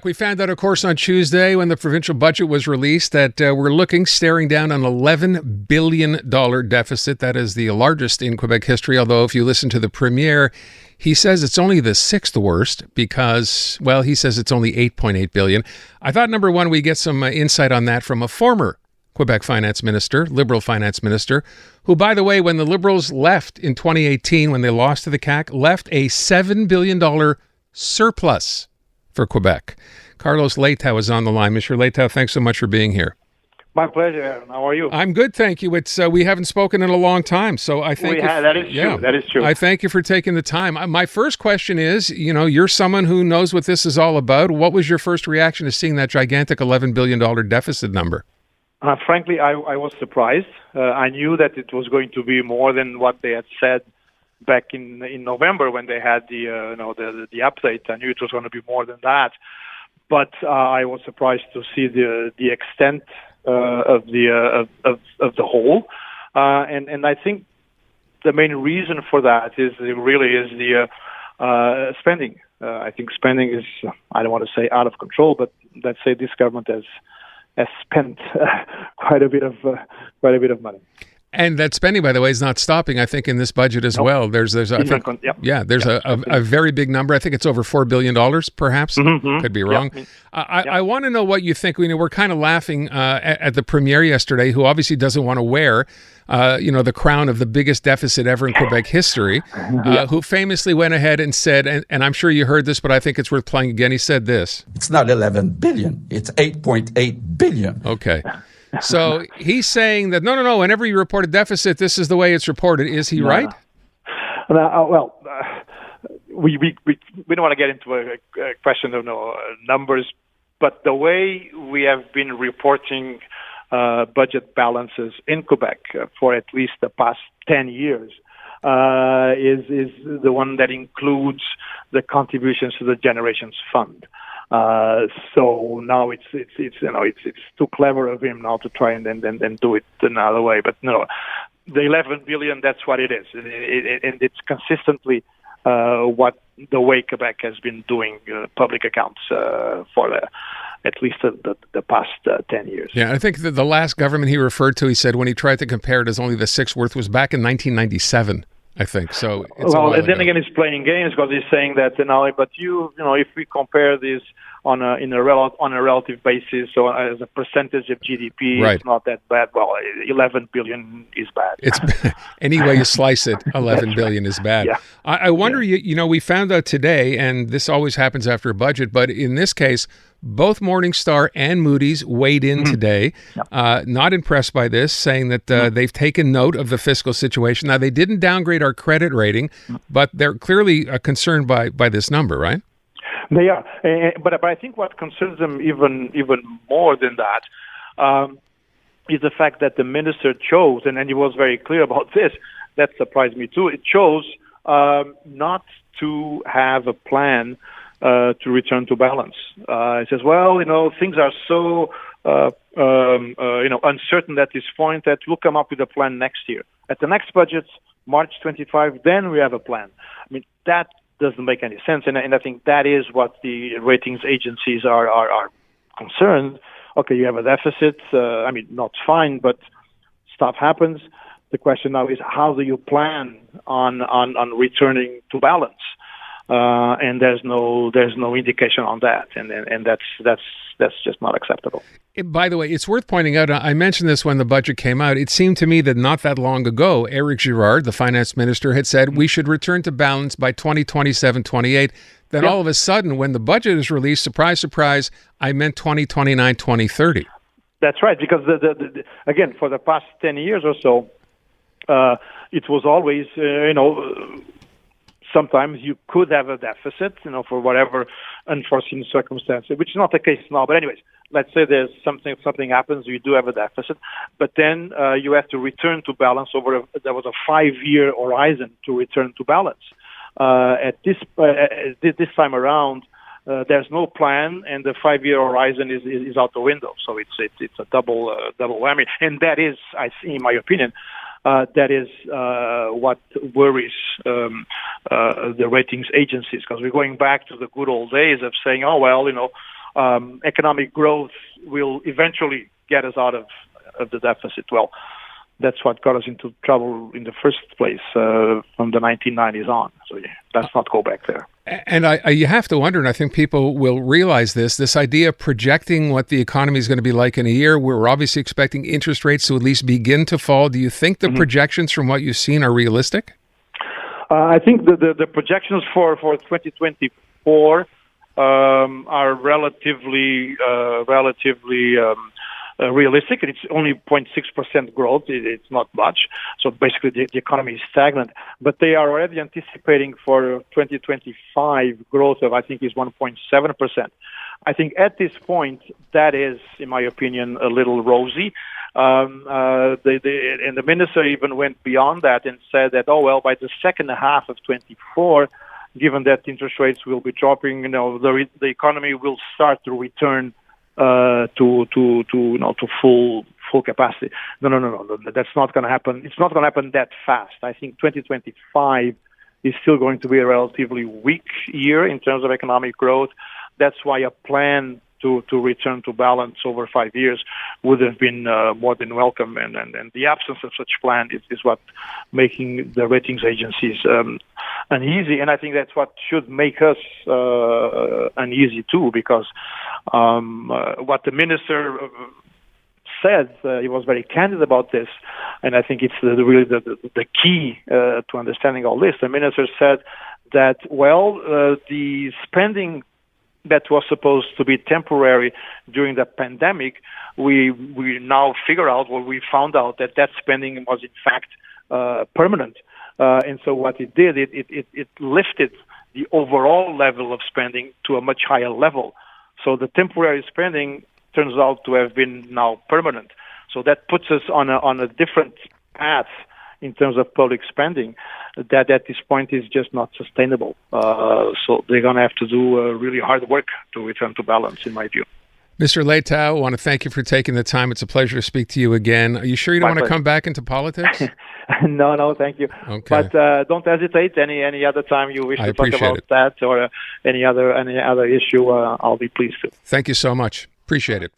We found out, of course, on Tuesday when the provincial budget was released that we're staring down an $11 billion deficit. That is the largest in Quebec history, although if you listen to the Premier, he says it's only the sixth worst because, well, he says it's only $8.8 billion. I thought, number one, we get some insight on that from a former Quebec finance minister, Liberal finance minister, who, by the way, when the Liberals left in 2018, when they lost to the CAQ, left a $7 billion surplus for Quebec. Carlos Leitao is on the line. Mr. Leitao, thanks so much for being here. My pleasure, Aaron. How are you? I'm good, thank you. It's we haven't spoken in a long time, so I think that is true. That is true. I thank you for taking the time. My first question is, you're someone who knows what this is all about. What was your first reaction to seeing that gigantic $11 billion deficit number? Frankly, I was surprised. I knew that it was going to be more than what they had said back in November when they had the update. I knew it was going to be more than that, but I was surprised to see the extent of the hole, and I think the main reason for that is the spending. I think spending is, I don't want to say out of control, but let's say this government has spent quite a bit of money. And that spending, by the way, is not stopping, I think, in this budget as well. There's a very big number. I think it's over $4 billion, perhaps. Mm-hmm. Could be wrong. Yep. I want to know what you think. We're kind of laughing at the Premier yesterday, who obviously doesn't want to wear, the crown of the biggest deficit ever in Quebec history, who famously went ahead and said, and I'm sure you heard this, but I think it's worth playing again. He said this. It's not 11 billion. It's 8.8 billion. Okay. So he's saying that, no, whenever you report a deficit, this is the way it's reported. Is he right? We don't want to get into a question of numbers, but the way we have been reporting budget balances in Quebec for at least the past 10 years is the one that includes the contributions to the Generations Fund. So now it's too clever of him now to try and then do it another way. But no, the 11 billion, that's what it is, and it's consistently what the way Quebec has been doing public accounts for at least the past 10 years. Yeah, I think the last government he referred to, he said when he tried to compare it as only the sixth worst was back in 1997. I think so. Then again, he's playing games because he's saying that but if we compare this on a relative basis, so as a percentage of GDP, right, it's not that bad. Well, 11 billion is bad. It's any way you slice it, 11 billion is bad. Yeah. I wonder. We found out today, and this always happens after a budget, but in this case, both Morningstar and Moody's weighed in today, not impressed by this, saying that they've taken note of the fiscal situation. Now, they didn't downgrade our credit rating, but they're clearly concerned by this number, right? They are. But I think what concerns them even more than that is the fact that the minister chose, and he was very clear about this, that surprised me too, it chose not to have a plan to return to balance. It says, things are so uncertain at this point that we'll come up with a plan next year. At the next budget, March 25, then we have a plan. I mean, that doesn't make any sense, and I think that is what the ratings agencies are concerned. Okay, you have a deficit. Not fine, but stuff happens. The question now is, how do you plan on returning to balance? And there's no indication on that, and that's just not acceptable. By the way, it's worth pointing out, I mentioned this when the budget came out, it seemed to me that not that long ago, Éric Girard, the finance minister, had said we should return to balance by 2027-28. Then all of a sudden, when the budget is released, surprise, surprise, I meant 2029, 2030. That's right, because again, for the past 10 years or so, it was always, sometimes you could have a deficit, for whatever unforeseen circumstances, which is not the case now. But anyways, let's say there's something happens, you do have a deficit, but then you have to return to balance there was a 5-year horizon to return to balance. At this time around, there's no plan, and the 5-year horizon is out the window. So it's a double whammy, and that is, in my opinion, that is what worries the ratings agencies, because we're going back to the good old days of saying, economic growth will eventually get us out of the deficit. Well, that's what got us into trouble in the first place from the 1990s on. So let's not go back there. And you have to wonder, and I think people will realize this idea of projecting what the economy is going to be like in a year, we're obviously expecting interest rates to at least begin to fall. Do you think the projections from what you've seen are realistic? I think the projections for 2024 are relatively realistic. It's only 0.6% growth. It's not much. So basically, the economy is stagnant. But they are already anticipating for 2025 growth of, I think, is 1.7%. I think at this point, that is, in my opinion, a little rosy. And the minister even went beyond that and said that, oh, well, by the second half of 24, given that interest rates will be dropping, the economy will start to return to full capacity. No. That's not going to happen. It's not going to happen that fast. I think 2025 is still going to be a relatively weak year in terms of economic growth. That's why a plan to return to balance over 5 years would have been more than welcome. And the absence of such plan is what making the ratings agencies uneasy. And I think that's what should make us uneasy too, because what the minister said, he was very candid about this, and I think it's really the key to understanding all this. The minister said that, the spending that was supposed to be temporary during the pandemic, we now we found out that spending was in fact permanent. And so what it did, it lifted the overall level of spending to a much higher level. So the temporary spending turns out to have been now permanent. So that puts us on a different path in terms of public spending that at this point is just not sustainable. So they're going to have to do really hard work to return to balance, in my view. Mr. Leitao, I want to thank you for taking the time. It's a pleasure to speak to you again. Are you sure you don't want to come back into politics? No, thank you. Okay. But don't hesitate. Any other time you wish to talk about that or any other issue, I'll be pleased to. Thank you so much. Appreciate it.